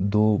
2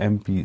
MP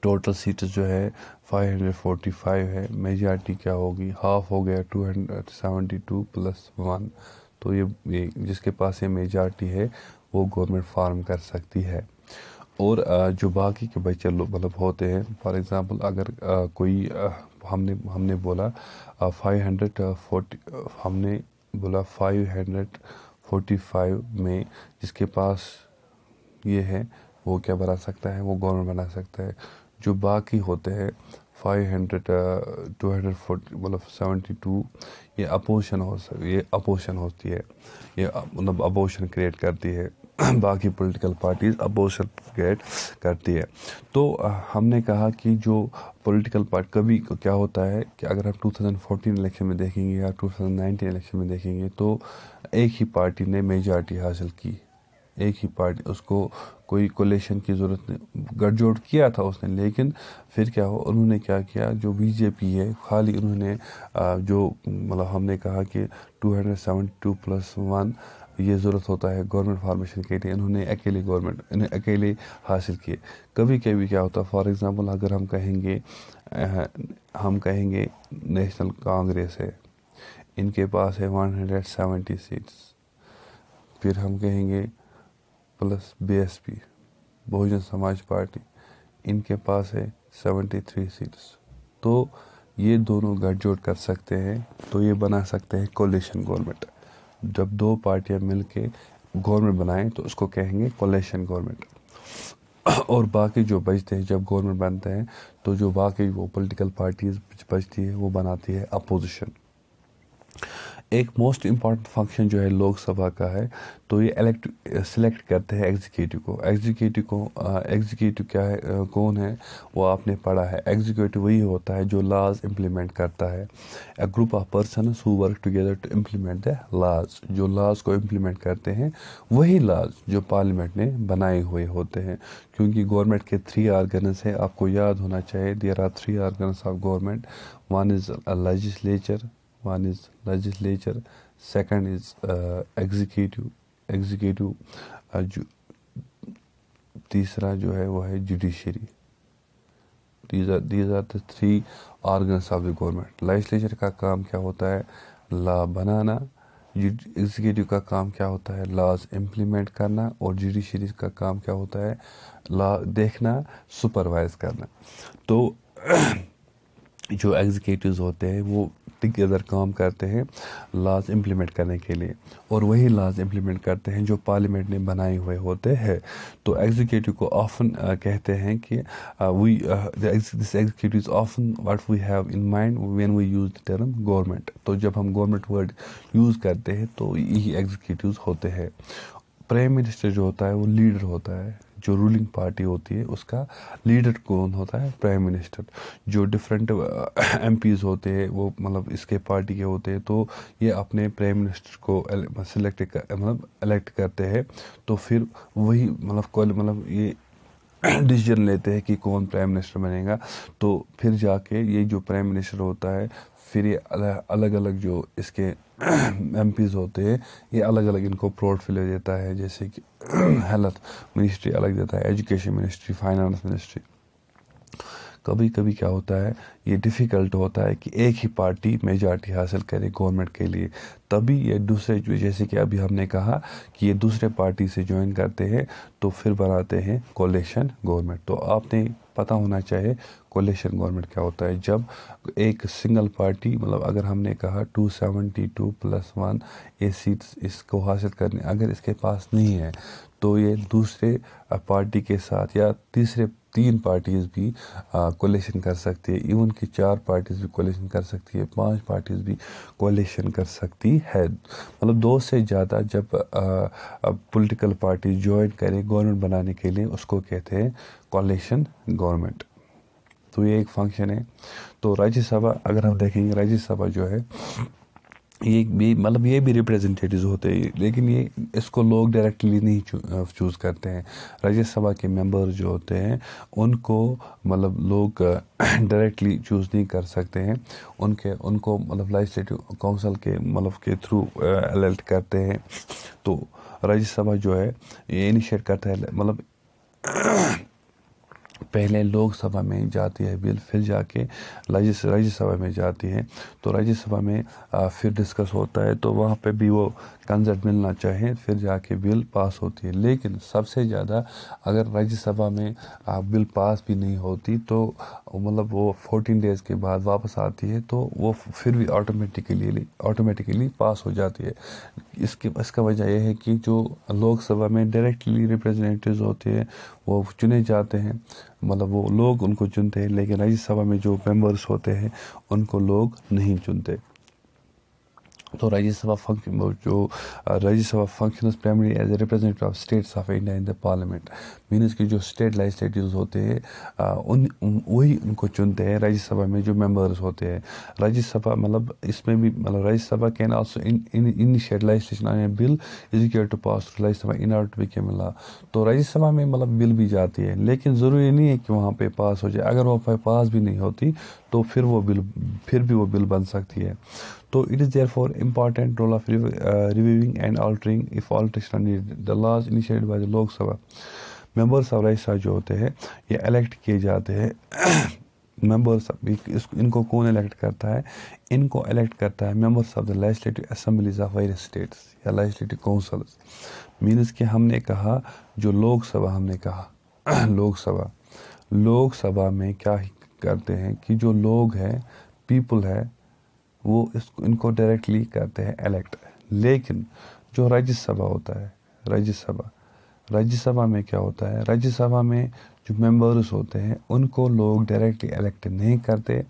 total seats جو ہے 545 ہے. میجارٹی کیا ہوگی؟ ہاف ہو گیا 272 + 1. تو یہ جس کے پاس یہ میجارٹی ہے وہ گورنمنٹ فارم کر سکتی ہے. اور جو باقی کے بچے مطلب ہوتے ہیں، فار ایگزامپل اگر کوئی ہم نے بولا 540، ہم نے بولا 545 میں جس کے پاس یہ ہے وہ کیا بنا سکتا ہے؟ وہ گورنمنٹ بنا سکتا ہے. جو باقی ہوتے ہیں 240 مطلب 72، یہ اپوزیشن ہوتی ہے. یہ مطلب اپوزیشن کریٹ کرتی ہے، باقی پولیٹیکل پارٹیز اپوزیشن کریٹ کرتی ہے. تو ہم نے کہا کہ جو پولیٹیکل پارٹی کبھی کیا ہوتا ہے کہ اگر ہم 2014 الیکشن میں دیکھیں گے یا 2019 الیکشن میں دیکھیں گے تو ایک ہی پارٹی نے میجارٹی حاصل کی. ایک ہی پارٹی، اس کو کوئی کولیشن کی ضرورت نہیں، گٹھ جوڑ کیا تھا اس نے، لیکن پھر کیا ہو، انہوں نے کیا کیا، جو بی جے پی ہے خالی انہوں نے جو مطلب ہم نے کہا کہ 272 + 1 یہ ضرورت ہوتا ہے گورنمنٹ فارمیشن کے لیے، انہیں اکیلے حاصل کیے. کبھی کبھی کیا ہوتا، فار ایگزامپل اگر ہم کہیں گے نیشنل کانگریس ہے، ان کے پاس ہے 170 سیٹس. پھر ہم کہیں گے پلس BSP بہوجن سماج پارٹی، ان کے پاس ہے 73 سیٹس. تو یہ دونوں گٹھ جوڑ کر سکتے ہیں، تو یہ بنا سکتے ہیں کولیشن گورنمنٹ. جب دو پارٹیاں مل کے گورنمنٹ بنائیں تو اس کو کہیں گے کولیشن گورنمنٹ. اور باقی جو بچتے ہیں جب گورنمنٹ بنتے ہیں تو جو باقی وہ پولیٹیکل پارٹیز بچتی ہے وہ بناتی ہے اپوزیشن. ایک موسٹ امپارٹنٹ فنکشن جو ہے لوک سبھا کا ہے، تو یہ سلیکٹ کرتے ہیں ایگزیکیٹو کیا ہے، کون ہے وہ آپ نے پڑھا ہے. ایگزیکیٹو وہی ہوتا ہے جو لاز امپلیمنٹ کرتا ہے. A group of persons who work together to implement the laws. جو لاز کو امپلیمنٹ کرتے ہیں وہی لاز جو پارلیمنٹ نے بنائے ہوئے ہوتے ہیں. کیونکہ گورنمنٹ کے 3 آرگنز ہیں، آپ کو یاد ہونا چاہیے. There are 3 organs of government. One is legislature, second is executive, تیسرا جو ہے وہ ہے judiciary. These are the 3 organs of the government. Legislature کا کام کیا ہوتا ہے؟ لا بنانا. ایگزیکیٹو کا کام کیا ہوتا ہے؟ لاز امپلیمنٹ کرنا. اور جوڈیشری کا کام کیا ہوتا ہے؟ لا دیکھنا، سپروائز کرنا. تو جو ایگزیکیٹوز ہوتے ہیں وہ ٹگیدر کام کرتے ہیں لاز امپلیمنٹ کرنے کے لیے، اور وہی لاز امپلیمنٹ کرتے ہیں جو پارلیمنٹ نے بنائے ہوئے ہوتے ہیں. تو ایگزیکیٹو کو آفن کہتے ہیں کہ this executive is often what we have in mind when we use the term government. تو جب ہم گورنمنٹ ورڈ یوز کرتے ہیں تو یہی ایگزیکیٹوز ہوتے ہیں. پرائم منسٹر جو ہوتا ہے وہ لیڈر ہوتا ہے. جو رولنگ پارٹی ہوتی ہے اس کا لیڈر کون ہوتا ہے؟ Prime minister. جو ڈفرینٹ MPs ہوتے ہیں وہ مطلب اس کے پارٹی کے ہوتے ہیں، تو یہ اپنے پرائم منسٹر کو الیکٹ کرتے ہیں. تو پھر وہی مطلب یہ ڈیسیجن لیتے ہیں کہ کون پرائم منسٹر بنے گا. تو پھر جا کے یہ جو پرائم منسٹر ہوتا ہے پھر یہ الگ الگ جو اس کے MPs ہوتے ہیں یہ الگ الگ ان کو پورٹ فولیو دیتا ہے. جیسے کہ ہیلتھ منسٹری الگ دیتا ہے، ایجوکیشن منسٹری، فائنانس منسٹری. کبھی کبھی کیا ہوتا ہے، یہ ڈیفیکلٹ ہوتا ہے کہ ایک ہی پارٹی میجارٹی حاصل کرے گورنمنٹ کے لیے. تبھی یہ دوسرے، جیسے کہ ابھی ہم نے کہا کہ یہ دوسرے پارٹی سے جوائن کرتے ہیں تو پھر بناتے ہیں کولیشن گورنمنٹ. تو آپ نے پتہ ہونا چاہیے کولیشن گورنمنٹ کیا ہوتا ہے. جب ایک سنگل پارٹی مطلب اگر ہم نے کہا 272 + 1 یہ سیٹس اس کو حاصل کرنے اگر اس کے پاس نہیں ہے تو یہ دوسرے پارٹی کے ساتھ یا تیسرے 3 پارٹیز بھی کولیشن کر سکتی ہے. ایون کہ 4 پارٹیز بھی کولیشن کر سکتی ہے، 5 پارٹیز بھی کولیشن کر سکتی ہے. مطلب 2 سے زیادہ جب پولیٹیکل پارٹی جوائن کرے گورنمنٹ بنانے کے لیے اس کو کہتے ہیں کولیشن گورنمنٹ. تو یہ ایک فنکشن ہے. تو راجیہ سبھا اگر ہم دیکھیں گے، راجیہ سبھا جو ہے یہ بھی مطلب یہ بھی ریپریزنٹیٹیوز ہوتے ہیں، لیکن یہ اس کو لوگ ڈائریکٹلی نہیں چوز کرتے ہیں. راجیہ سبھا کے ممبر جو ہوتے ہیں ان کو مطلب لوگ ڈائریکٹلی چوز نہیں کر سکتے ہیں. ان کو مطلب لیجسلیٹو کونسل کے مطلب کے تھرو الیکٹ کرتے ہیں. تو راجیہ سبھا جو ہے یہ انیشیٹ کرتا ہے، مطلب پہلے لوک سبھا میں جاتی ہے بل، پھر جا کے راجیہ سبھا میں جاتی ہے، تو راجیہ سبھا میں پھر ڈسکس ہوتا ہے، تو وہاں پہ بھی وہ کنسنٹ ملنا چاہے، پھر جا کے بل پاس ہوتی ہے۔ لیکن سب سے زیادہ اگر راجیہ سبھا میں بل پاس بھی نہیں ہوتی تو مطلب وہ 14 ڈیز کے بعد واپس آتی ہے، تو وہ پھر بھی آٹومیٹیکلی پاس ہو جاتی ہے۔ اس کا وجہ یہ ہے کہ جو لوک سبھا میں ڈائریکٹلی ریپریزنٹیوز ہوتے ہیں وہ چنے جاتے ہیں، مطلب وہ لوگ ان کو چنتے ہیں، لیکن راجیہ سبھا میں جو ممبرس ہوتے ہیں ان کو لوگ نہیں چنتے۔ تو Rajya Sabha functions primary as a representative of states of India in the parliament, means کہ جو اسٹیٹ لیجسلیٹیوز ہوتے ہیں وہی ان کو چنتے ہیں راجیہ سبھا میں جو ممبرز ہوتے ہیں۔ راجیہ سبھا مطلب اس میں بھی مطلب Rajya Sabha can also initiate legislation on a bill educate to pass Rajya Sabha in order to become law. تو راجیہ سبھا میں مطلب بل بھی جاتی ہے، لیکن ضروری نہیں ہے کہ وہاں پہ پاس ہو جائے، اگر وہ پاس بھی نہیں ہوتی تو پھر بھی وہ بل بن سکتی ہے۔ تو it is therefore important role of reviewing and altering if alteration need the laws initiated by the Lok Sabha. Members of Rajya Sabha جو ہوتے ہیں یہ الیکٹ کیے جاتے ہیں۔ ممبرس ان کو کون الیکٹ کرتا ہے؟ ان کو الیکٹ کرتا ہے members of the legislative assemblies of various states یا لیجسلیٹو کونسلز۔ مینس کہ ہم نے کہا جو لوک سبھا، ہم نے کہا لوک سبھا میں کیا کرتے ہیں کہ جو لوگ ہیں، پیپل ہے، وہ ان کو ڈائریکٹلی کرتے ہیں الیکٹ۔ لیکن جو راجیہ سبھا ہوتا ہے، راجیہ سبھا میں کیا ہوتا ہے؟ راجیہ سبھا میں جو ممبرز ہوتے ہیں ان کو لوگ ڈائریکٹلی الیکٹ نہیں کرتے،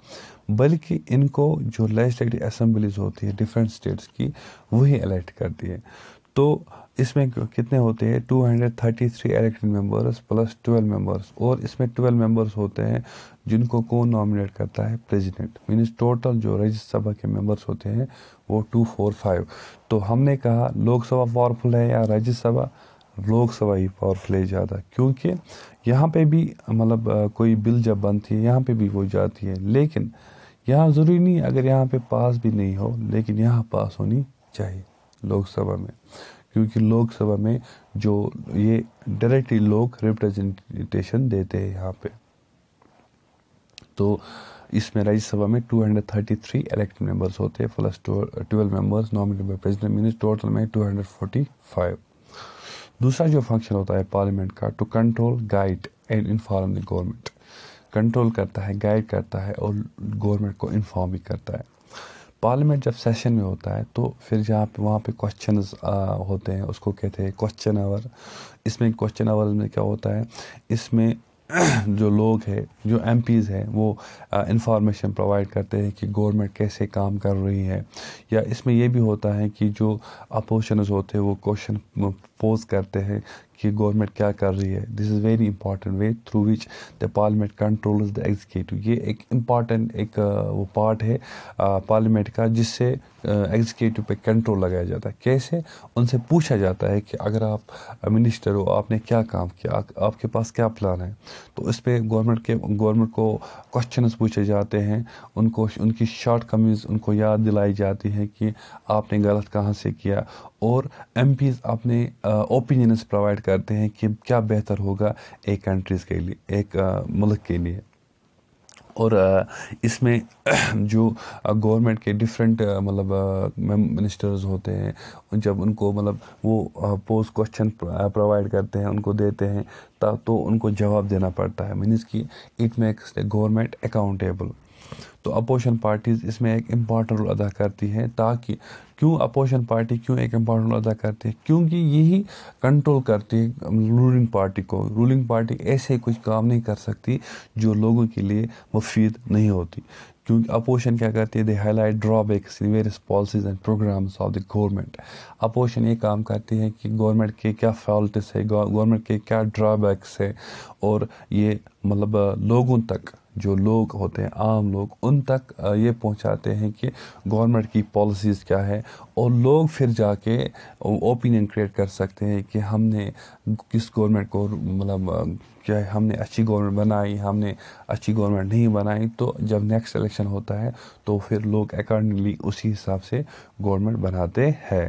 بلکہ ان کو جو لیجسلیٹو اسمبلیز ہوتی ہے ڈفرینٹ اسٹیٹس کی وہی الیکٹ کرتی ہے۔ تو اس میں کتنے ہوتے ہیں؟ 233 الیکٹڈ ممبرس پلس 12 ممبرس، اور اس میں 12 ممبرس ہوتے ہیں جن کو کون نامنیٹ کرتا ہے؟ پریزیڈنٹ۔ مینس ٹوٹل جو راجیہ سبھا کے ممبرس ہوتے ہیں وہ 245۔ تو ہم نے کہا لوک سبھا پاورفل ہے یا راجیہ سبھا؟ لوک سبھا ہی پاورفل ہے زیادہ، کیونکہ یہاں پہ بھی مطلب کوئی بل جب بنتی ہے یہاں پہ بھی وہ جاتی ہے، لیکن یہاں ضروری نہیں اگر یہاں پہ پاس بھی نہیں ہو، لیکن یہاں پاس ہونی چاہیے لوک سبھا میں، کیونکہ لوک سبھا میں جو یہ ڈائریکٹلی لوگ ریپریزنٹیشن دیتے ہیں یہاں پہ۔ تو اس میں راجیہ سبھا میں 233 الیکٹڈ ممبرس ہوتے ہیں plus 12 members nominated by president, means total میں 245۔ دوسرا جو فنکشن ہوتا ہے پارلیمنٹ کا، to control, guide and inform the government, control کرتا ہے، گائیڈ کرتا ہے اور گورنمنٹ کو انفارم بھی کرتا ہے۔ پارلیمنٹ جب سیشن میں ہوتا ہے تو پھر جہاں پہ وہاں پہ کوشچنز ہوتے ہیں، اس کو کہتے ہیں کوشچن آور۔ اس میں کوشچن آور میں کیا ہوتا ہے؟ اس میں جو لوگ ہیں، جو ایم پیز ہیں، وہ انفارمیشن پرووائڈ کرتے ہیں کہ گورنمنٹ کیسے کام کر رہی ہے، یا اس میں یہ بھی ہوتا ہے کہ جو اپوزیشنز ہوتے ہیں وہ کوشچن پوز کرتے ہیں کہ گورنمنٹ کیا کر رہی ہے۔ This is very important way through which the parliament controls the executive. یہ ایک امپارٹنٹ وہ پارٹ ہے پارلیمنٹ کا جس سے ایگزیکٹو پہ کنٹرول لگایا جاتا ہے۔ کیسے؟ ان سے پوچھا جاتا ہے کہ اگر آپ منسٹر ہو، آپ نے کیا کام کیا، آپ کے پاس کیا پلان ہے، تو اس پہ گورنمنٹ کو کوشچنز پوچھے جاتے ہیں، ان کی شارٹ کمیز ان کو یاد دلائی جاتی ہے کہ آپ نے غلط کہاں سے کیا، اور ایم پیز اپنے اوپینینز پرووائڈ کرتے ہیں کہ کیا بہتر ہوگا ایک کنٹریز کے لیے، ایک ملک کے لیے۔ اور اس میں جو گورنمنٹ کے ڈفرینٹ مطلب منسٹرز ہوتے ہیں، جب ان کو مطلب وہ پوز کوشچن پرووائڈ کرتے ہیں، ان کو دیتے ہیں، تو ان کو جواب دینا پڑتا ہے، مینس کہ it makes the government accountable. تو اپوزیشن پارٹیز اس میں ایک امپارٹنٹ رول ادا کرتی ہے، تاکہ اپوزیشن پارٹی کیوں ایک امپارٹنٹ رول ادا کرتی ہے؟ کیونکہ یہی کنٹرول کرتی ہے رولنگ پارٹی کو۔ رولنگ پارٹی ایسے کچھ کام نہیں کر سکتی جو لوگوں کے لیے مفید نہیں ہوتی، کیونکہ اپوزیشن کیا کرتی ہے؟ They highlight drawbacks in various policies and programmes of the government. Opposition یہ کام کرتی ہے کہ گورنمنٹ کے کیا فالٹس ہے، گورنمنٹ کے کیا ڈرا بیکس ہے، اور یہ مطلب لوگوں تک، جو لوگ ہوتے ہیں عام لوگ، ان تک یہ پہنچاتے ہیں کہ گورنمنٹ کی پالیسیز کیا ہے، اور لوگ پھر جا کے اوپینین کریٹ کر سکتے ہیں کہ ہم نے کس گورنمنٹ کو مطلب کیا ہے، ہم نے اچھی گورنمنٹ بنائی، ہم نے اچھی گورنمنٹ نہیں بنائی۔ تو جب نیکسٹ الیکشن ہوتا ہے تو پھر لوگ اکارڈنگلی اسی حساب سے گورنمنٹ بناتے ہیں۔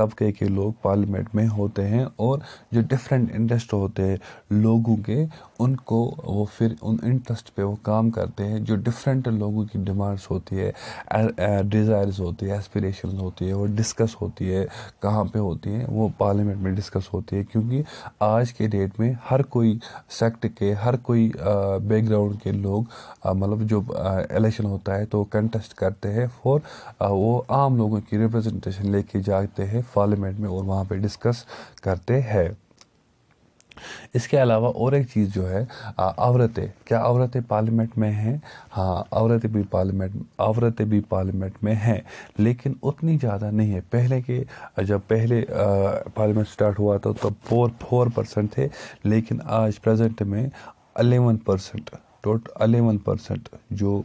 طبقے کے لوگ پارلیمنٹ میں ہوتے ہیں اور جو ڈفرینٹ انٹرسٹ ہوتے ہیں لوگوں کے ان کو وہ پھر ان انٹرسٹ پہ وہ کام کرتے ہیں. جو ڈفرینٹ لوگوں کی ڈیمانڈس ہوتی ہے, ڈیزائرز ہوتی ہے, ایسپریشن ہوتی ہے, وہ ڈسکس ہوتی ہے. کہاں پہ ہوتی ہیں وہ پارلیمنٹ میں ڈسکس ہوتی ہے, کیونکہ آج کے ڈیٹ میں ہر کوئی سیکٹ کے ہر کوئی بیک گراؤنڈ کے لوگ مطلب جو الیکشن ہوتا ہے تو کنٹیسٹ کرتے ہیں اور وہ عام لوگوں کی ریپرزنٹیشن لے کے جاتے ہیں پارلیمنٹ میں اور وہاں پہ ڈسکس کرتے ہیں. اس کے علاوہ اور ایک چیز جو ہے عورتیں, کیا عورتیں پارلیمنٹ میں ہیں؟ ہاں, عورتیں بھی پارلیمنٹ میں ہیں, لیکن اتنی زیادہ نہیں ہے. جب پہلے پارلیمنٹ سٹارٹ ہوا تھا تب 4% تھے, لیکن آج پریزنٹ میں 11%, ٹوٹل 11% جو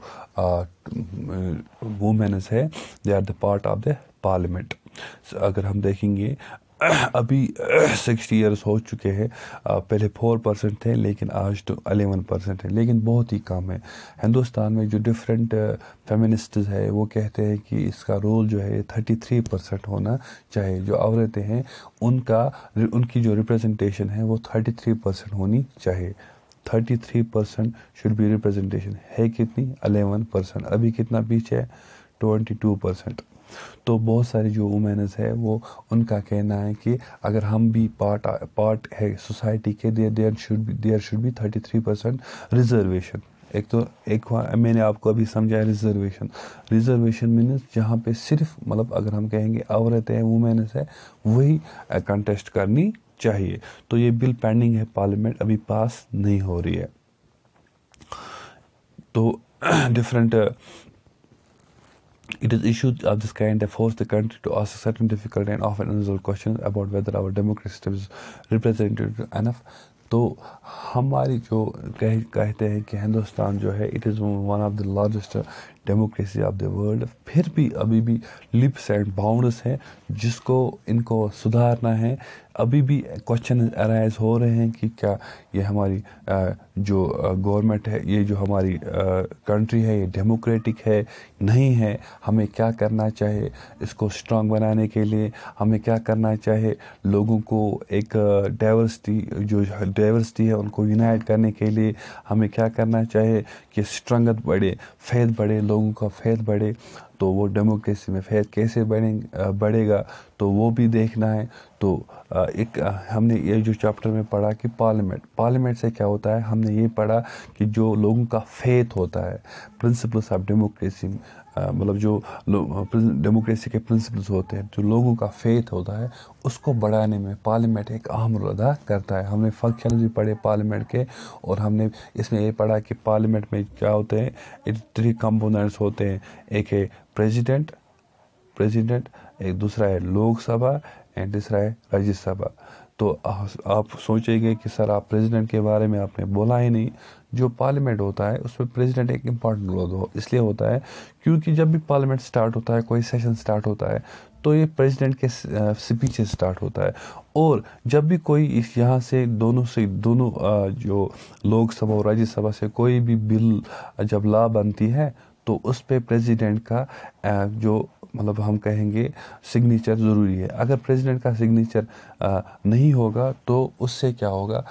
وومینز ہے they are the part of the parliament. اگر ہم دیکھیں گے ابھی 60 ایئرس ہو چکے ہیں, پہلے 4% تھے لیکن آج تو 11% ہے, لیکن بہت ہی کم ہے. ہندوستان میں جو ڈفرینٹ فیمنسٹز ہے وہ کہتے ہیں کہ اس کا رول جو ہے 33% ہونا چاہیے. جو عورتیں ہیں ان کی جو ریپرزنٹیشن ہے وہ 33% ہونی چاہیے. 33% شوڈ بی ریپرزنٹیشن. ہے کتنی؟ 11%. ابھی کتنا پیچھے ہے؟ 22%. تو بہت ساری جو وومینز ہے وہ ان کا کہنا ہے کہ اگر ہم بھی پارٹ ہے سوسائٹی کے, دیر شوڈ بی 33% ریزرویشن. ایک میں نے آپ کو ابھی سمجھایا ریزرویشن مینس جہاں پہ صرف مطلب اگر ہم کہیں گے عورتیں ہیں, وومینز ہے, وہی کنٹیسٹ کرنی چاہیے. تو یہ بل پینڈنگ ہے پارلیمنٹ, ابھی پاس نہیں ہو رہی ہے. تو different It is issues of this kind that force the country to ask certain difficult and often unusual questions about whether our democracy system is representative enough. تو ہماری جو کہتے ہیں کہ ہندوستان جو ہے it is one of the largest democracy of the world, پھر بھی ابھی بھی لپس اینڈ باؤنڈس ہیں جس کو ان کو سدھارنا ہے. ابھی بھی کوشچن ارائز ہو رہے ہیں کہ کیا یہ ہماری جو گورنمنٹ ہے, یہ جو ہماری کنٹری ہے یہ ڈیموکریٹک ہے نہیں ہے. ہمیں کیا کرنا چاہے اس کو اسٹرانگ بنانے کے لیے, ہمیں کیا کرنا چاہے لوگوں کو ایک ڈائیورسٹی ہے ان کو یونائٹ کرنے کے لیے, ہمیں کیا کرنا چاہے کہ اسٹرنگتھ بڑھے, فیتھ بڑھے, لوگوں کا فیتھ بڑھے. تو وہ ڈیموکریسی میں فیتھ کیسے بڑھے گا تو وہ بھی دیکھنا ہے. تو ایک ہم نے یہ جو چیپٹر میں پڑھا کہ پارلیمنٹ سے کیا ہوتا ہے, ہم نے یہ پڑھا کہ جو لوگوں کا فیتھ ہوتا ہے, پرنسپلس آف ڈیموکریسی, مطلب جو ڈیموکریسی کے پرنسپلس ہوتے ہیں, جو لوگوں کا فیتھ ہوتا ہے اس کو بڑھانے میں پارلیمنٹ ایک اہم رول ادا کرتا ہے. ہم نے فنکشنز بھی پڑھے پارلیمنٹ کے, اور ہم نے اس میں یہ پڑھا کہ پارلیمنٹ میں کیا ہوتے ہیں, 3 کمپوننٹس ہوتے ہیں. ایک ہے پریزیڈنٹ, ایک دوسرا ہے لوک سبھا اینڈ تیسرا ہے راجیہ سبھا. تو آپ سوچیں گے کہ سر آپ پریزیڈنٹ کے بارے میں آپ نے بولا ہی نہیں. جو پارلیمنٹ ہوتا ہے اس میں پریزیڈنٹ ایک امپورٹنٹ رول اس لیے ہوتا ہے کیونکہ جب بھی پارلیمنٹ سٹارٹ ہوتا ہے, کوئی سیشن سٹارٹ ہوتا ہے تو یہ پریزیڈنٹ کے سپیچ سے سٹارٹ ہوتا ہے. اور جب بھی کوئی یہاں سے دونوں جو لوک سبھا اور راجیہ سبھا سے کوئی بھی بل جب لا بنتی ہے تو اس پہ پریزیڈنٹ کا جو مطلب ہم کہیں گے سگنیچر ضروری ہے. اگر پریزیڈنٹ کا سگنیچر نہیں ہوگا تو اس سے کیا ہوگا,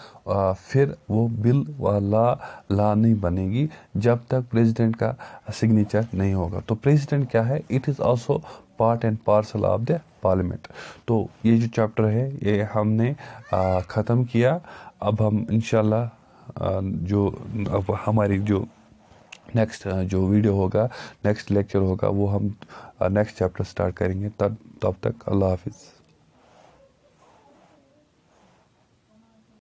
پھر وہ بل لا نہیں بنے گی جب تک پریزیڈنٹ کا سگنیچر نہیں ہوگا. تو پریزیڈنٹ کیا ہے, it is also part and parcel of the parliament. تو یہ جو چیپٹر ہے یہ ہم نے ختم کیا. اب ہم انشاءاللہ اب ہماری جو نیکسٹ جو ویڈیو ہوگا, نیکسٹ لیکچر ہوگا, وہ ہم نیکسٹ چیپٹر سٹارٹ کریں گے. تب تک اللہ حافظ.